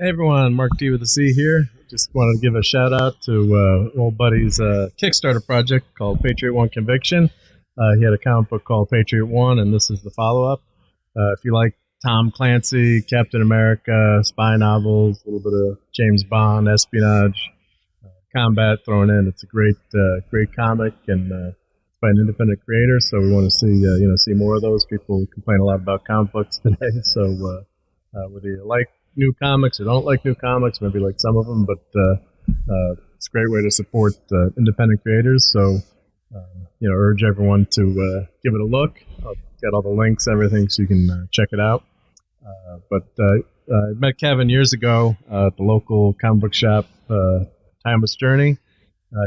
Hey everyone, Mark D with the C here. Just wanted to give a shout out to old buddy's Kickstarter project called Patriot-1 Conviction. He had a comic book called Patriot-1, and this is the follow-up. If you like Tom Clancy, Captain America, spy novels, a little bit of James Bond, espionage, combat thrown in, it's a great comic, and it's by an independent creator. So we want to see more of those. People complain a lot about comic books today, so whether you like new comics or don't like new comics, maybe like some of them, but it's a great way to support independent creators. So, urge everyone to give it a look. I'll get all the links, everything, so you can check it out. I met Kevin years ago at the local comic book shop, Timeless Journey.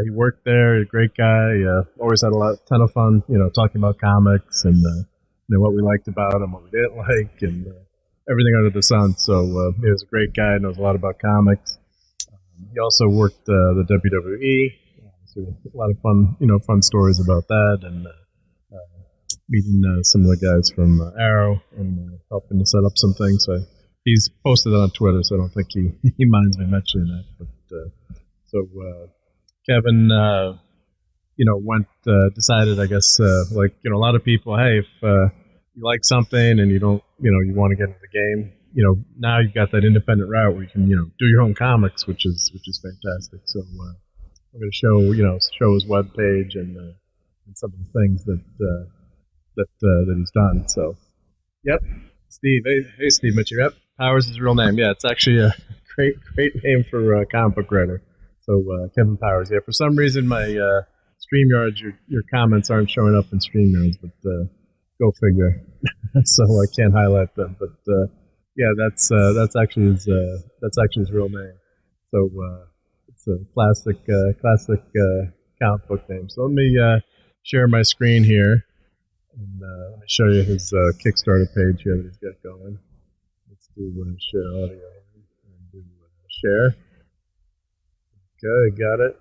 He worked there, a great guy. Always had a ton of fun, talking about comics and what we liked about him, what we didn't like, and everything under the sun. So he was a great guy, knows a lot about comics. He also worked the WWE. So a lot of fun stories about that, and meeting some of the guys from Arrow and helping to set up some things. So he's posted it on Twitter, so I don't think he minds me mentioning that. But Kevin, decided, I guess, a lot of people, hey, if you like something and you don't, you want to get into the game, now you've got that independent route where you can, do your own comics, which is fantastic. So I'm going to show his webpage and some of the things that he's done. So, yep, Steve. Hey, Steve Mitchell. Yep, Powers is his real name. Yeah, it's actually a great name for a comic book writer. So Kevin Powers. Yeah, for some reason my StreamYards, your comments aren't showing up in StreamYards, but go figure. So I can't highlight them, but yeah, that's actually his real name. So it's a classic comic book name. So let me share my screen here, and let me show you his Kickstarter page here that he's got going. Let's do share audio and do share. Okay, got it.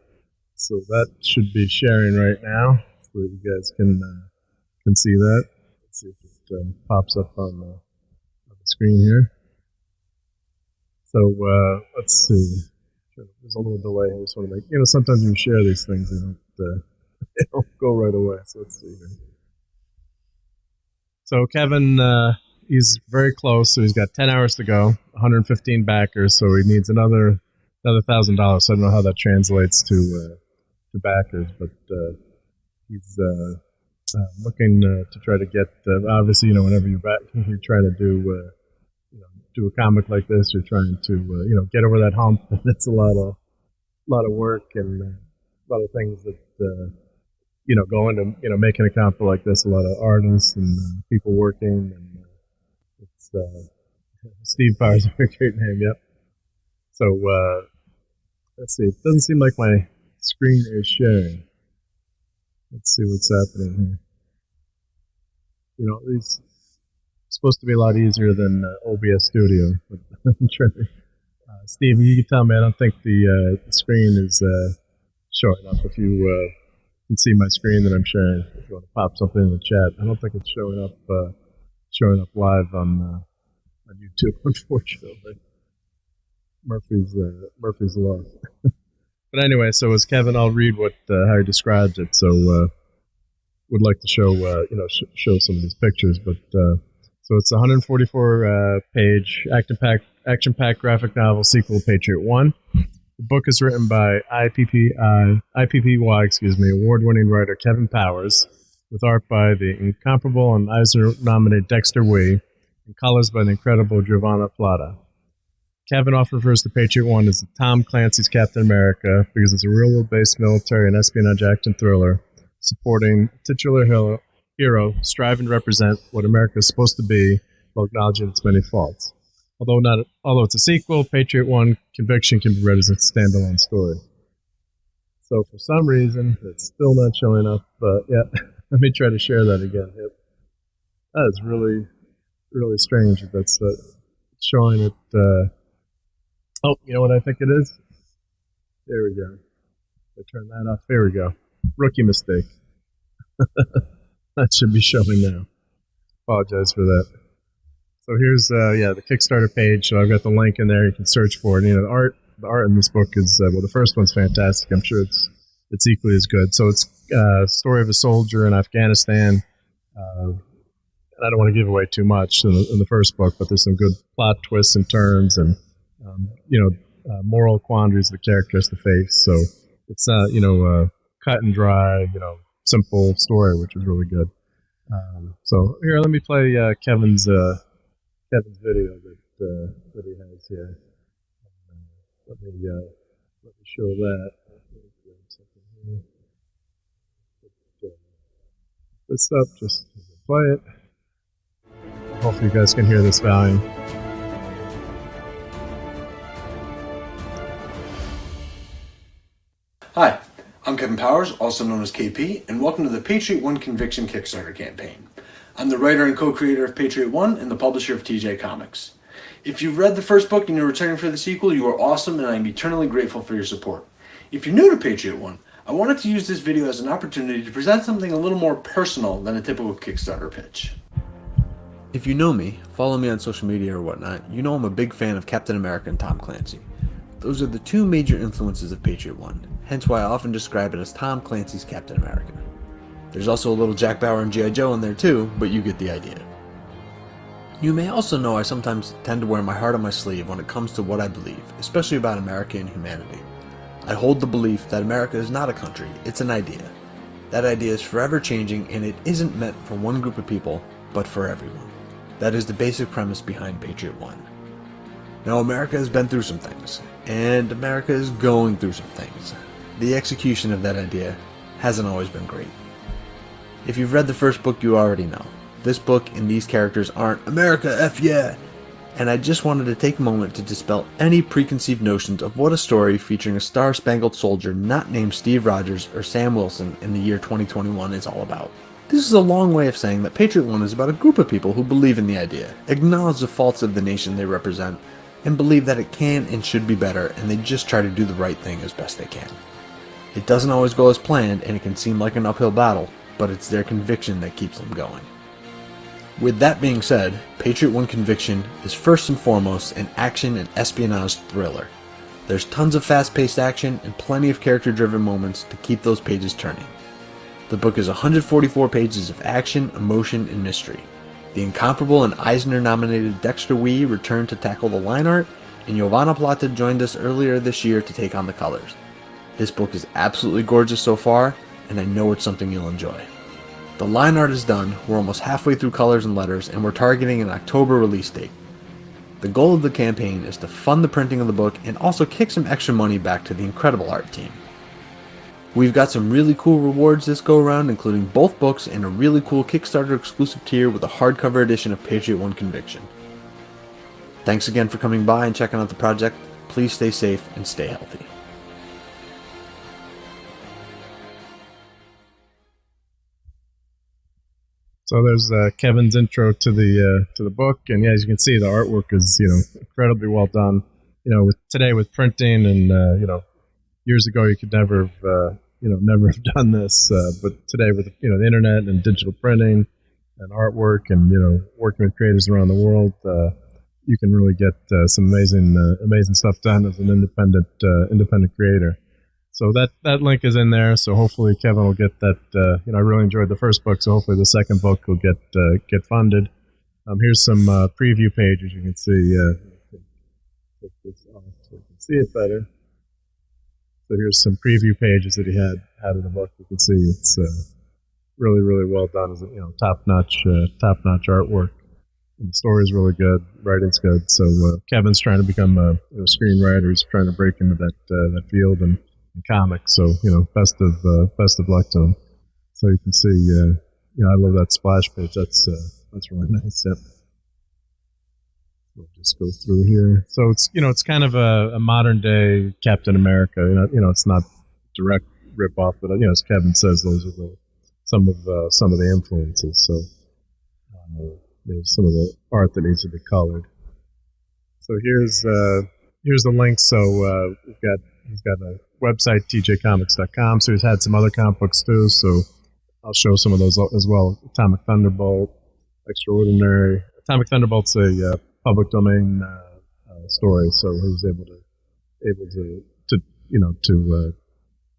So that should be sharing right now, so that you guys can see that. Let's see if it pops up on the screen here. So let's see. There's a little delay. I just want to make, sometimes when you share these things, they don't go right away. So let's see here. So Kevin, he's very close. So he's got 10 hours to go, 115 backers. So he needs another $1,000. So I don't know how that translates to backers, but he's looking to try to get. Obviously, whenever you're trying to do a comic like this, you're trying to get over that hump. It's a lot of work and a lot of things that go into making a comic like this. A lot of artists and people working, and it's Steve Powers, a great name. Yep. So let's see. It doesn't seem like my screen is sharing. Let's see what's happening here. These supposed to be a lot easier than OBS Studio. But I'm trying to, Steve, you can tell me. I don't think the screen is showing up. If you can see my screen that I'm sharing, if you want to pop something in the chat, I don't think it's showing up live on YouTube, unfortunately. Murphy's Law. But anyway, so as Kevin, I'll read how he describes it. So would like to show show some of these pictures, but so it's a 144 page action-packed graphic novel sequel, Patriot-1. The book is written by IPPY award-winning writer Kevin Powers, with art by the incomparable and Eisner-nominated Dexter Wee, and colors by the incredible Jovanna Plata. Kevin often refers to Patriot-1 as Tom Clancy's Captain America because it's a real-world-based military and espionage action thriller supporting titular hero striving to represent what America is supposed to be while acknowledging its many faults. Although it's a sequel, Patriot-1 Conviction can be read as a standalone story. So for some reason, it's still not showing up. Yeah, let me try to share that again. Yep. That is really, really strange. That's showing it. Oh, you know what I think it is? There we go. I turn that off. There we go. Rookie mistake. That should be showing now. Apologize for that. So here's the Kickstarter page. So I've got the link in there. You can search for it. You know, the art in this book is the first one's fantastic. I'm sure it's equally as good. So it's story of a soldier in Afghanistan. I don't want to give away too much in the first book, but there's some good plot twists and turns, and moral quandaries the character has to face. So it's cut and dry, simple story, which is really good. So here, let me play Kevin's video that he has here. Let me show that. This up, just play it. Hopefully you guys can hear this volume. Hi, I'm Kevin Powers, also known as KP, and welcome to the Patriot-1 Conviction Kickstarter campaign. I'm the writer and co-creator of Patriot-1 and the publisher of TJ Comics. If you've read the first book and you're returning for the sequel, you are awesome, and I'm eternally grateful for your support. If you're new to Patriot-1, I wanted to use this video as an opportunity to present something a little more personal than a typical Kickstarter pitch. If you know me, follow me on social media or whatnot, you know I'm a big fan of Captain America and Tom Clancy. Those are the two major influences of Patriot-1, hence why I often describe it as Tom Clancy's Captain America. There's also a little Jack Bauer and G.I. Joe in there too, but you get the idea. You may also know I sometimes tend to wear my heart on my sleeve when it comes to what I believe, especially about America and humanity. I hold the belief that America is not a country, it's an idea. That idea is forever changing, and it isn't meant for one group of people, but for everyone. That is the basic premise behind Patriot-1. Now, America has been through some things, and America is going through some things. The execution of that idea hasn't always been great. If you've read the first book, you already know. This book and these characters aren't America F yeah! And I just wanted to take a moment to dispel any preconceived notions of what a story featuring a star-spangled soldier not named Steve Rogers or Sam Wilson in the year 2021 is all about. This is a long way of saying that Patriot-1 is about a group of people who believe in the idea, acknowledge the faults of the nation they represent, and believe that it can and should be better, and they just try to do the right thing as best they can. It doesn't always go as planned, and it can seem like an uphill battle, but it's their conviction that keeps them going. With that being said, Patriot-1 Conviction is first and foremost an action and espionage thriller. There's tons of fast-paced action and plenty of character-driven moments to keep those pages turning. The book is 144 pages of action, emotion, and mystery. The incomparable and Eisner-nominated Dexter Wee returned to tackle the line art, and Jovanna Plata joined us earlier this year to take on the colors. This book is absolutely gorgeous so far, and I know it's something you'll enjoy. The line art is done, we're almost halfway through colors and letters, and we're targeting an October release date. The goal of the campaign is to fund the printing of the book and also kick some extra money back to the incredible art team. We've got some really cool rewards this go around, including both books and a really cool Kickstarter exclusive tier with a hardcover edition of Patriot-1 Conviction. Thanks again for coming by and checking out the project. Please stay safe and stay healthy. So there's Kevin's intro to the book, and yeah, as you can see, the artwork is incredibly well done. Today with printing, and years ago you could never have done this, but today with the internet and digital printing and artwork, and working with creators around the world, you can really get some amazing stuff done as an independent creator. So that link is in there. So hopefully Kevin will get that. I really enjoyed the first book, so hopefully the second book will get funded. Here's some preview pages. You can see. Take this off so you can see it better. So here's some preview pages that he had in the book. You can see it's really, really well done. Top-notch artwork. And the story's really good. Writing's good. So Kevin's trying to become a screenwriter. He's trying to break into that field and comics. So best of luck to him. So you can see, I love that splash page. That's really nice. Yep. We'll just go through here. So it's kind of a modern day Captain America. It's not direct rip off, but as Kevin says, those are some of the influences. So there's some of the art that needs to be colored. So here's the link. So he's got a website, tjcomics.com. So he's had some other comic books too. So I'll show some of those as well. Atomic Thunderbolt, Extraordinary, Atomic Thunderbolt's a public domain story, so he was able to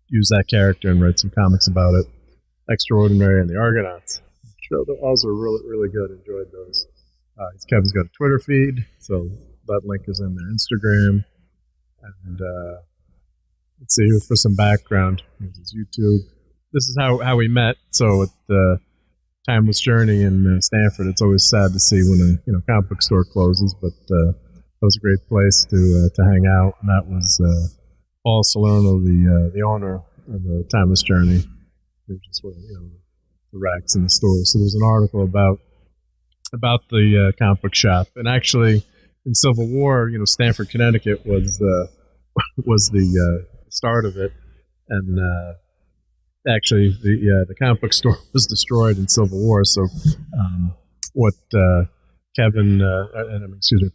use that character and write some comics about it. Extraordinary and the Argonauts. Also really good. Enjoyed those. Kevin's got a Twitter feed, so that link is in their Instagram. And let's see, for some background, here's his YouTube. This is how we met. So at the Timeless Journey in Stanford, it's always sad to see when a comic book store closes, but that was a great place to hang out. And that was Paul Salerno, the owner of the Timeless Journey. There's just the racks in the store. So there's an article about the comic book shop, and actually in Civil War, Stanford, Connecticut was the start of it, and actually the comic book store was destroyed in Civil War. So what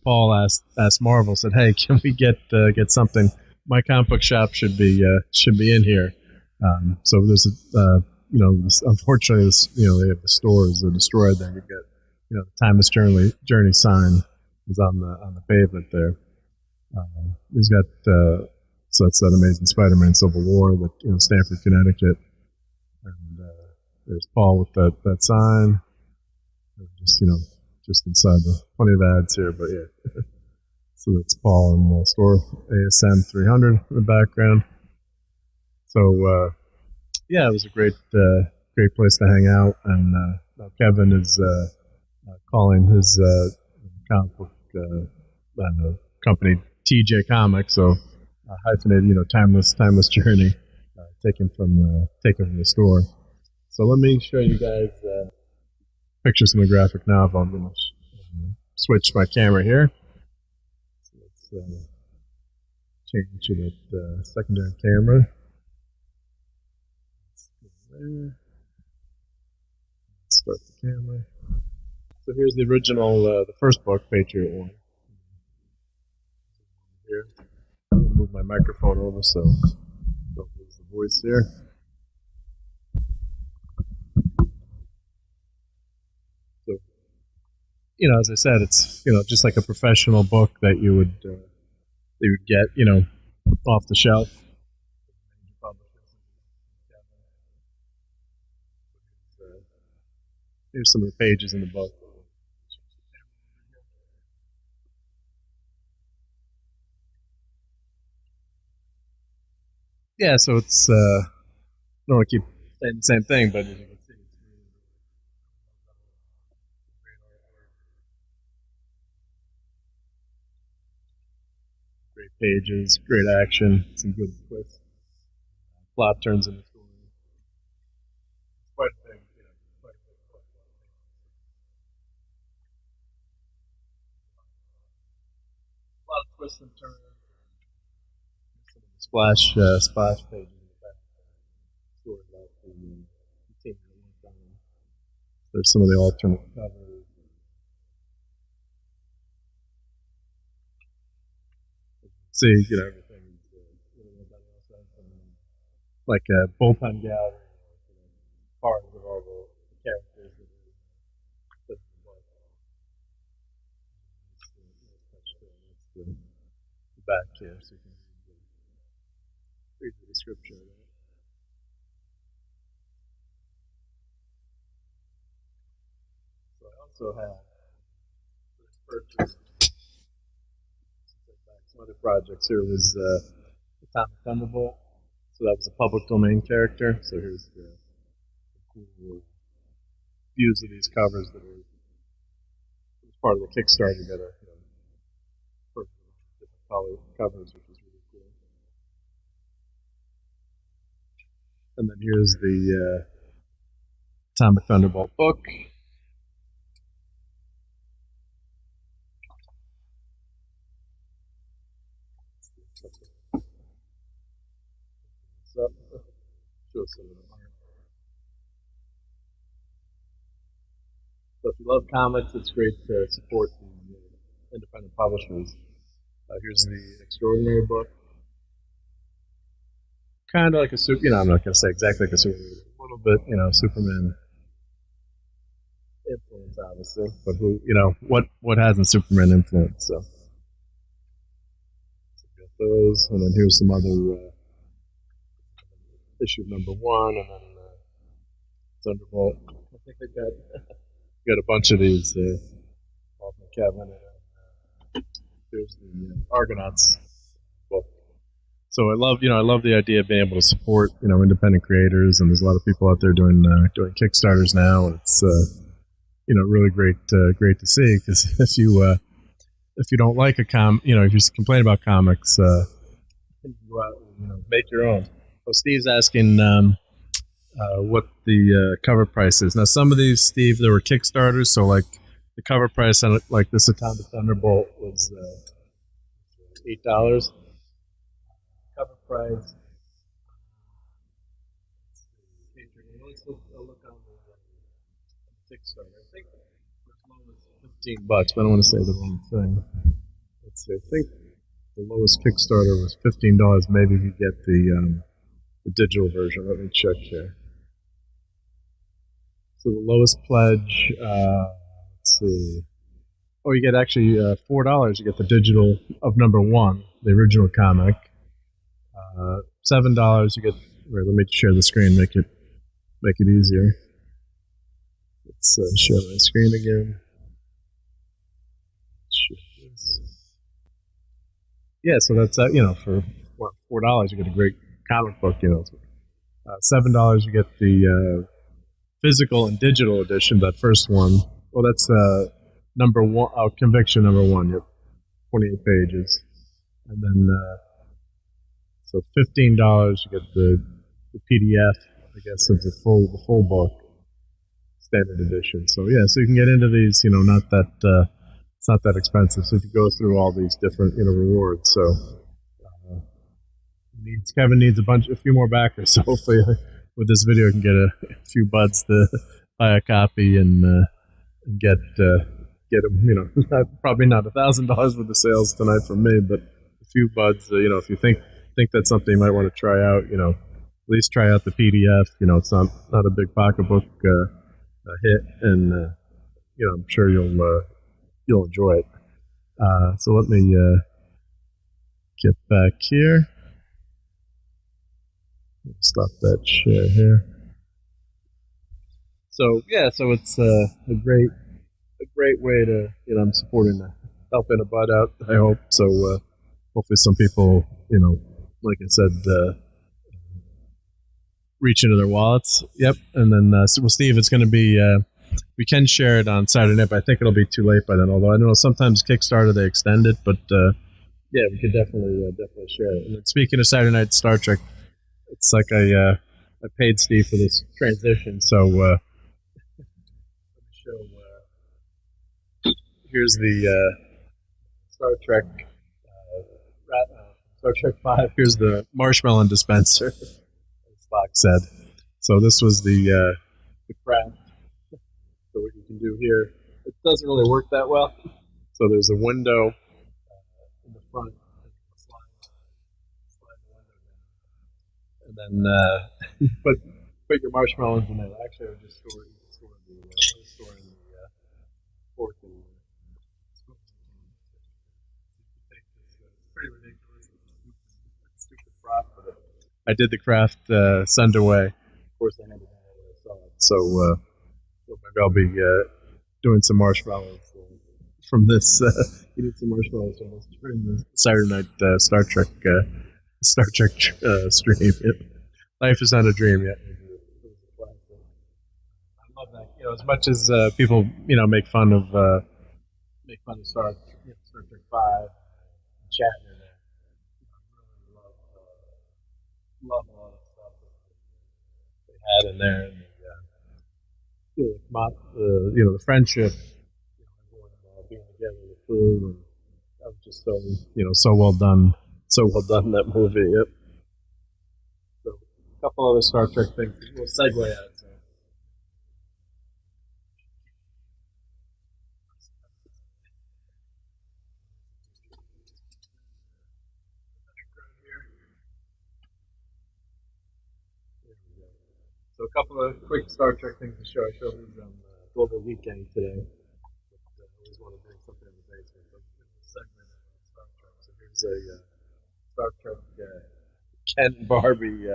Paul asked Marvel, said, "Hey, can we get something? My comic book shop should be in here." So there's unfortunately, they have the stores are destroyed. Then you've got the Timeless Journey sign is on the pavement there. He's got so that's that Amazing Spider-Man Civil War that Stanford, Connecticut, and there's Paul with that sign. Just inside plenty of ads here, but yeah. So that's Paul in the store, ASM 300 in the background. So yeah, it was a great place to hang out, and now Kevin is calling his comic book company TJ Comics, so hyphenated, Timeless Journey, taken from the store. So let me show you guys pictures from the graphic novel. I'm going to switch my camera here. So let's change to that secondary camera. Let's start the camera. So here's the original, the first book, Patriot-1. Here, I'm going to move my microphone over so don't lose the voice here. So, as I said, it's just like a professional book that you would get off the shelf. Here's some of the pages in the book. Yeah, so it's I don't want to keep saying the same thing, but as you can see, it's great pages, great action, some good twists. Plot turns into story. Quite a big, quite a big book. A lot of twists and turns. Splash pages in the back. Story about the team that went down. There's some of the alternate covers. See, everything. Like a bullpen gallery, part of all the characters that are in the book. That's the back here, so you can read the description of that. So I also have purchased some other projects. Here was Atomic Thunderbolt. So that was a public domain character. So here's the cool views of these covers that were part of the Kickstarter. Got a different color covers, which is really cool. And then here's the Atomic Thunderbolt book. Show some of the art. So if you love comics, it's great to support the independent publishers. Here's the Extraordinary book. Kind of like a super, I'm not going to say exactly like a Superman, a little bit, Superman influence, obviously, but who, what hasn't Superman influenced? So we got those, and then here's some other issue number 1, and then Thunderbolt. I think I got a bunch of these. Off my cabinet. Here's the Argonauts book. So I love the idea of being able to support, independent creators, and there's a lot of people out there doing Kickstarters now, and it's really great to see, because if you don't like a if you complain about comics, you can go out and make your own. So Steve's asking what the cover price is. Now, some of these, Steve, there were Kickstarters, so like the cover price on like this Atomic Thunderbolt was $8. Cover price. I'll look on the Kickstarter. I think as low as $15, but I don't want to say the wrong thing. Let's see. I think the lowest Kickstarter was $15. Maybe you get the digital version. Let me check here. So the lowest pledge. Let's see. Oh, you get actually $4. You get the digital of number 1, the original comic. $7 you get. Wait, let me share the screen. Make it easier. Let's share my screen again. Yeah, so that's for $4 you get a great comic book. $7 you get the physical and digital edition. That first one. Well, that's number 1. Conviction number 1. Yep, 28 pages, and then so $15 you get the PDF, I guess, of the full book, standard edition. So yeah, so you can get into these. Not that it's not that expensive. So if you go through all these different rewards, so Kevin needs a few more backers. So hopefully with this video, I can get a few buds to buy a copy and get them. Probably not $1,000 worth of sales tonight from me, but a few buds. If you think that's something you might want to try out, at least try out the PDF. It's not a big pocketbook hit, and I'm sure you'll enjoy it. So let me get back here. Stop that share here. So yeah, so it's a great way to I'm supporting helping a bud out. I hope so. Hopefully, some people like I said, reach into their wallets. Yep, and then Steve, it's going to be. We can share it on Saturday night, but I think it'll be too late by then. Although I don't know, sometimes Kickstarter they extend it, but yeah, we could definitely share it. And then speaking of Saturday night Star Trek, it's like I paid Steve for this transition, so let me show. Here's the Star Trek Star Trek 5. Here's the marshmallow dispenser, as Spock said. So this was the craft. So what you can do here, it doesn't really work that well. So there's a window in the front. Slide the window down. And then put your marshmallows in there. Actually, I would just store in the fork in there. It's pretty ridiculous. Stupid prop, but I did the craft send away. Of course, I handed it out when I saw it. So maybe I'll be doing some marshmallows from this. Eating some marshmallows from this during the Saturday night Star Trek stream. Life is not a dream yet. I love that. As much as people make fun of Star Trek 5, chatting in there. I really love a lot of stuff that they had in there. And the friendship, everyone being together, the crew, and that was just so well done, that movie. Yep. So a couple other Star Trek things. We'll segue out. So. So a couple of quick Star Trek things to show. I showed these on Global Geek Gang today. But, I always want to bring something in the basement. But in this segment of Star Trek, so here's a Star Trek Ken and Barbie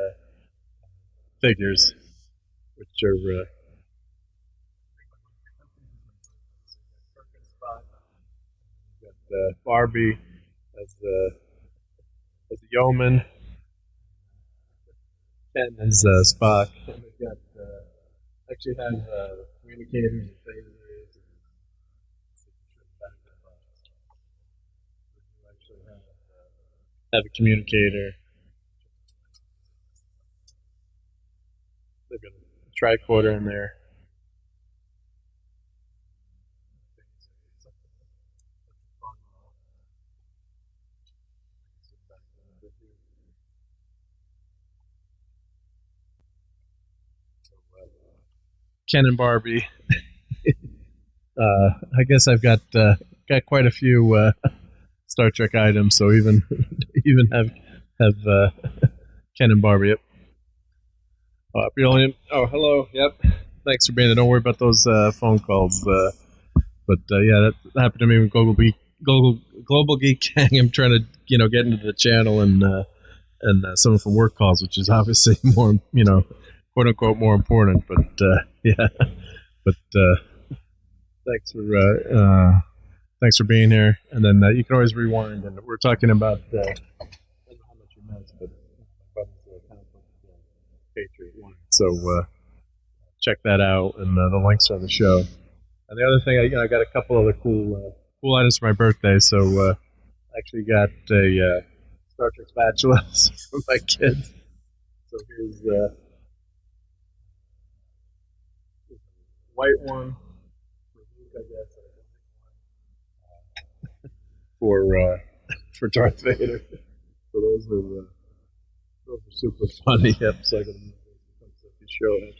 figures, which are Barbie as a yeoman, Ken as Spock, and they've got actually have communicators and phasers, and actually have a communicator. They've got a tricorder in there. Ken and Barbie. I guess I've got quite a few Star Trek items, so even have Ken and Barbie. Yep. Oh, hello. Yep. Thanks for being there. Don't worry about those phone calls. But yeah, that happened to me with Global Geek Gang. I'm trying to get into the channel and some of from work calls, which is obviously more quote unquote more important. But yeah. But thanks for being here. And then you can always rewind. And we're talking about I don't know how much you missed, but my brother's Patriot-1. So check that out, and the links are on the show. And the other thing, I got a couple other cool items for my birthday. So I actually got a Star Trek spatula for my kids. So here's a white one for Luke, I guess, and for Darth Vader. So those are super funny. Yep. So I got to show them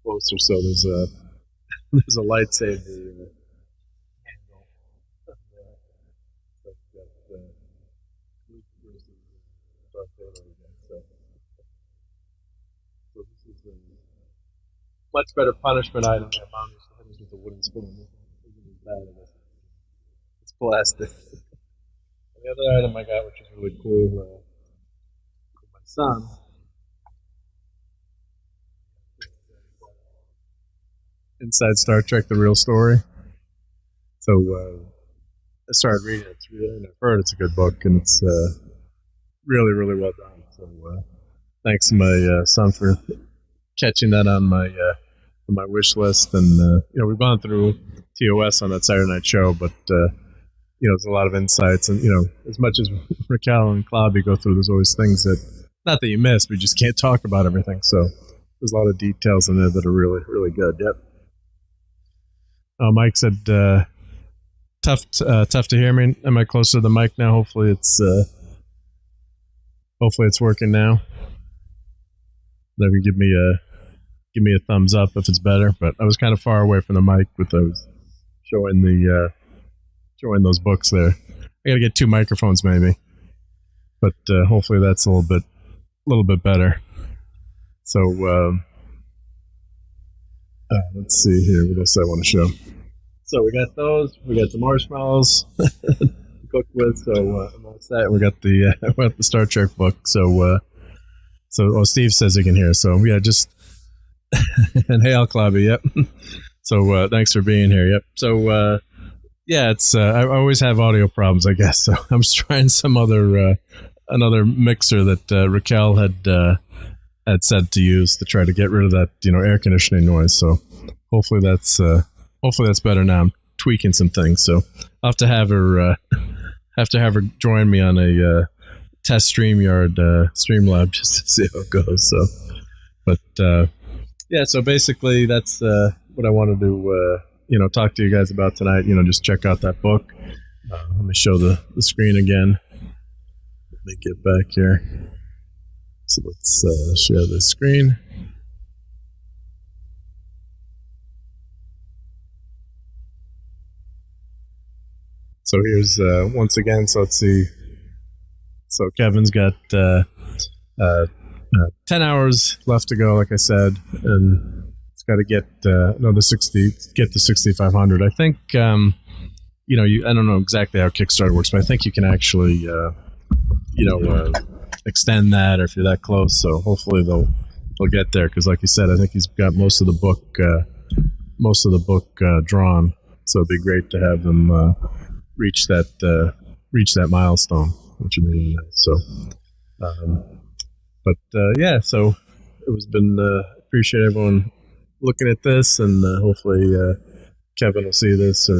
closer. So there's a lightsaber handle. So got Luke versus Darth Vader again. So this is a much better punishment item than Mom used to hit us with a wooden spoon. It's plastic. And the other item I got, which is really cool, for my son. Inside Star Trek: The Real Story. So I started reading it. And I've heard it's a good book, and it's really, really well done. So thanks to my son for catching that on my wish list. And we've gone through TOS on that Saturday night show, but there's a lot of insights, and as much as Raquel and Clobby go through, there's always things that not that you miss, but you just can't talk about everything. So there's a lot of details in there that are really, really good. Yep. Mike said, tough to hear me. Am I closer to the mic now? Hopefully it's working now. Maybe give me a thumbs up if it's better. But I was kind of far away from the mic with those showing those books there. I got to get two microphones maybe, but hopefully that's a little bit better. So let's see here. What else I want to show? So we got those. We got the marshmallows to cook with. So I'm all set. We got the Star Trek book. So Steve says he can hear. So yeah, just and hey, Al Clobby. Yep. So thanks for being here. Yep. So yeah, it's I always have audio problems, I guess. So I'm just trying some another mixer that Raquel had said to use to try to get rid of that air conditioning noise. So hopefully that's better now. I'm tweaking some things, so I'll have to have her join me on a test Streamlab just to see how it goes. So, but yeah, so basically that's what I wanted to talk to you guys about tonight. Just check out that book. Let me show the screen again. Let me get back here. So let's share the screen. So here's once again. So let's see. So Kevin's got 10 hours left to go, like I said, and it's got to get get to 6,500. I think I don't know exactly how Kickstarter works, but I think you can actually extend that, or if you're that close. So hopefully they'll get there, because like you said, I think he's got most of the book drawn. So it'd be great to have them reach that milestone, which would be nice. So, so it was been appreciate everyone looking at this, and hopefully Kevin will see this, or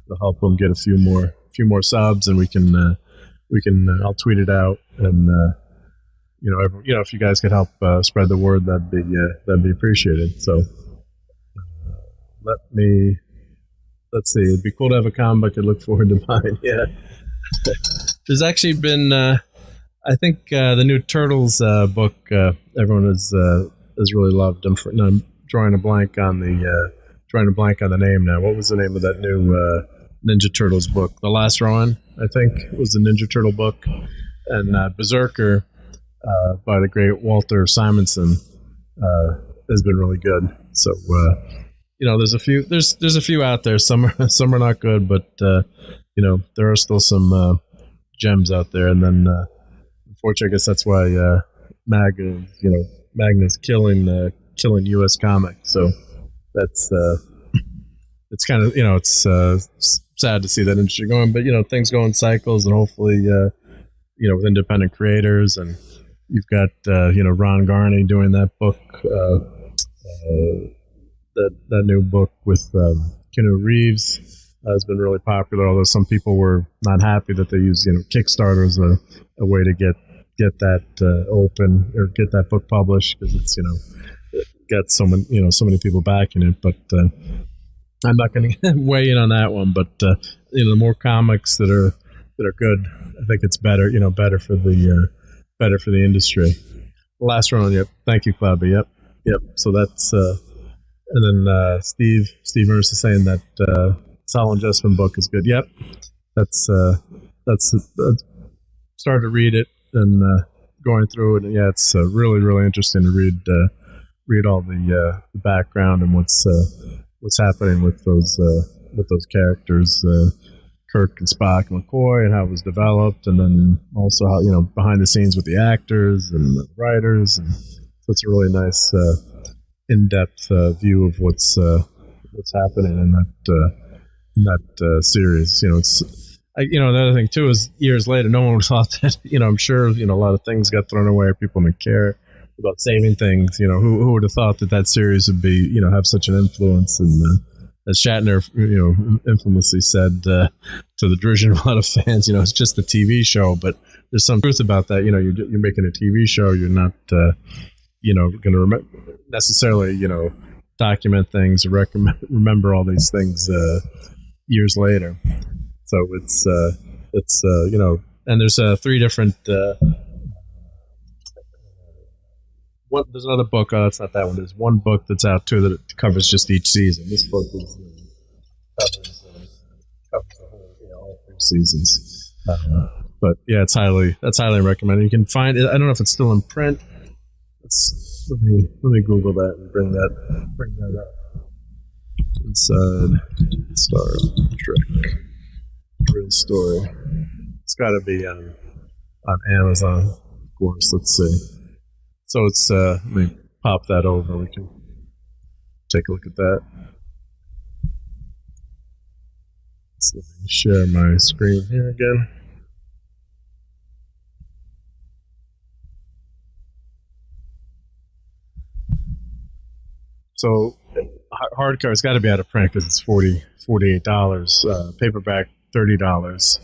will help him get a few more subs, and we can I'll tweet it out, and if you guys could help spread the word, that'd be appreciated. So let's see, it'd be cool to have a comic I could look forward to buying. Yeah. There's actually been I think the new Turtles book everyone has really loved. I'm drawing a blank on the name now. What was the name of that new Ninja Turtles book? The Last Ronin, I think, was the Ninja Turtle book. And Berserker by the great Walter Simonson has been really good. So there's a few out there. Some are not good, but there are still some gems out there. And then unfortunately, I guess that's why Magna's killing U.S. comics. So that's it's kind of it's sad to see that industry going, but things go in cycles, and hopefully with independent creators, and you've got Ron Garney doing that book, that new book with Keanu Reeves has been really popular, although some people were not happy that they used Kickstarter as a way to get that open, or get that book published, because it's got so many people backing it. But I'm not going to weigh in on that one. But the more comics that are good, I think it's better for the industry. Last round, yep. Thank you, Clobby. Yep. So that's and then Steve Ernst is saying that Solomon Jessup book is good. Yep. That's started to read it and going through it, and yeah, it's really, really interesting to read all the background and what's happening with those characters, Kirk and Spock and McCoy, and how it was developed, and then also how behind the scenes with the actors and the writers, and so it's a really nice in-depth view of what's happening in that series. Another thing too is, years later, no one thought that. I'm sure a lot of things got thrown away. People didn't care about saving things. Who would have thought that series would be have such an influence? And as Shatner infamously said to the derision of a lot of fans, it's just a TV show, but there's some truth about that. You're making a TV show. You're not going to necessarily document things or remember all these things years later. So it's and there's three different. There's another book. Oh, that's not that one. There's one book that's out too that covers just each season. This book covers the whole, all three seasons. But yeah, that's highly recommended. You can find it. I don't know if it's still in print. Let me Google that and bring that up. Inside Star Trek. Real story. It's got to be on Amazon, of course. Let's see. So it's let me pop that over. We can take a look at that. So let me share my screen here again. So hardcover has got to be out of print because it's $48. Paperback $30.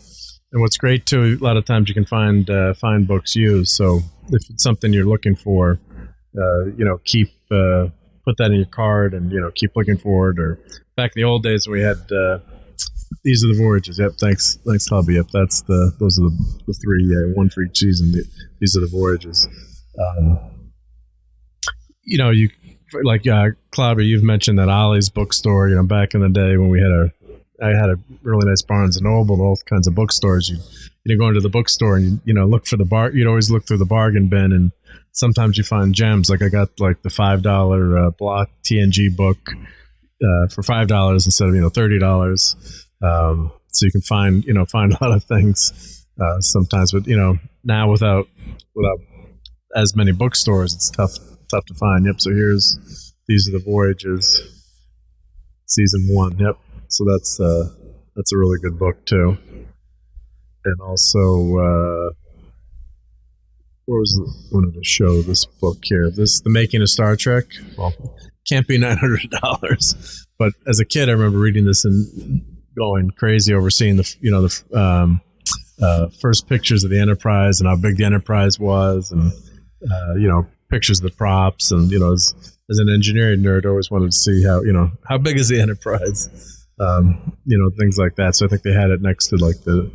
And what's great too, a lot of times you can find books used. So if it's something you're looking for, keep put that in your cart and keep looking for it. Or back in the old days when we had These Are the Voyages. Yep, thanks, Hubby. Yep, those are the three, one for each season. These Are the Voyages. You like Clobber, you've mentioned that Ollie's bookstore. Back in the day when I had a really nice Barnes and Noble, all kinds of bookstores. go into the bookstore and look for you'd always look through the bargain bin, and sometimes you find gems. Like I got like the $5 block TNG book for $5 instead of $30. So you can find a lot of things sometimes, but now without as many bookstores, it's tough to find. Yep. So these are the Voyages, season 1. Yep. So that's a really good book too. And also, wanted to show this book here. The Making of Star Trek. Well, can't be $900, but as a kid, I remember reading this and going crazy over seeing the first pictures of the Enterprise and how big the Enterprise was, and pictures of the props, and as an engineering nerd, I always wanted to see how big is the Enterprise, things like that. So I think they had it next to like the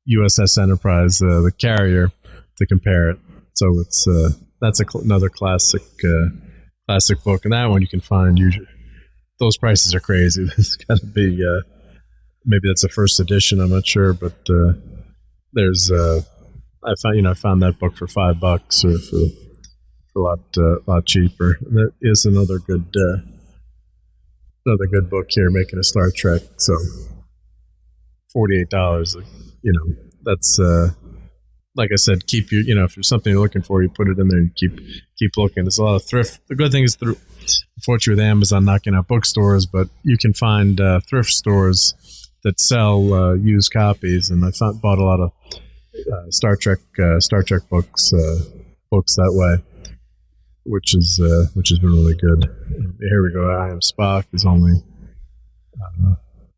USS Enterprise, the carrier, to compare it. So it's that's another classic book, and that one you can find usually. Those prices are crazy. It's got to be maybe that's a first edition. I'm not sure, but there's I found that book for $5 or for a lot cheaper. And that is another good book here, Making a Star Trek. So $48. That's like I said, keep if there's something you're looking for, you put it in there and keep looking. There's a lot of thrift. The good thing is, unfortunately, with Amazon knocking out bookstores, but you can find thrift stores that sell used copies, and I bought a lot of Star Trek books that way, which has been really good. Here we go. I Am Spock is only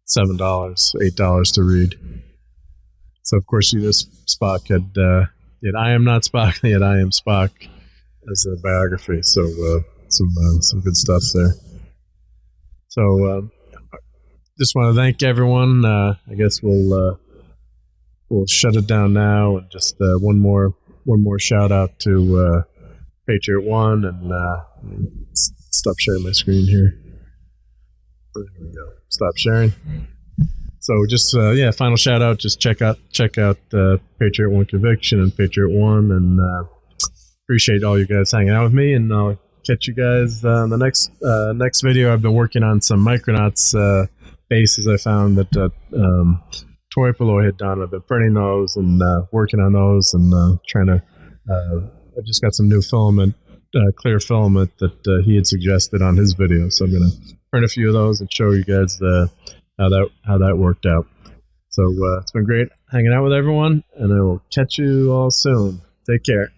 $7, $8 to read. So of course, Spock had I Am Not Spock, yet I Am Spock as a biography. So some good stuff there. So just want to thank everyone. I guess we'll shut it down now, and just one more shout out to Patriot-1, and stop sharing my screen here. There we go. Stop sharing. So just final shout out. Just check out Patriot-1 Conviction and Patriot-1, and appreciate all you guys hanging out with me. And I'll catch you guys on the next video. I've been working on some Micronauts bases I found that Toy Paloy had done. I've been printing those and working on those, and trying to. I just got some new filament, clear filament that he had suggested on his video. So I'm gonna print a few of those and show you guys how that worked out. So it's been great hanging out with everyone, and I will catch you all soon. Take care.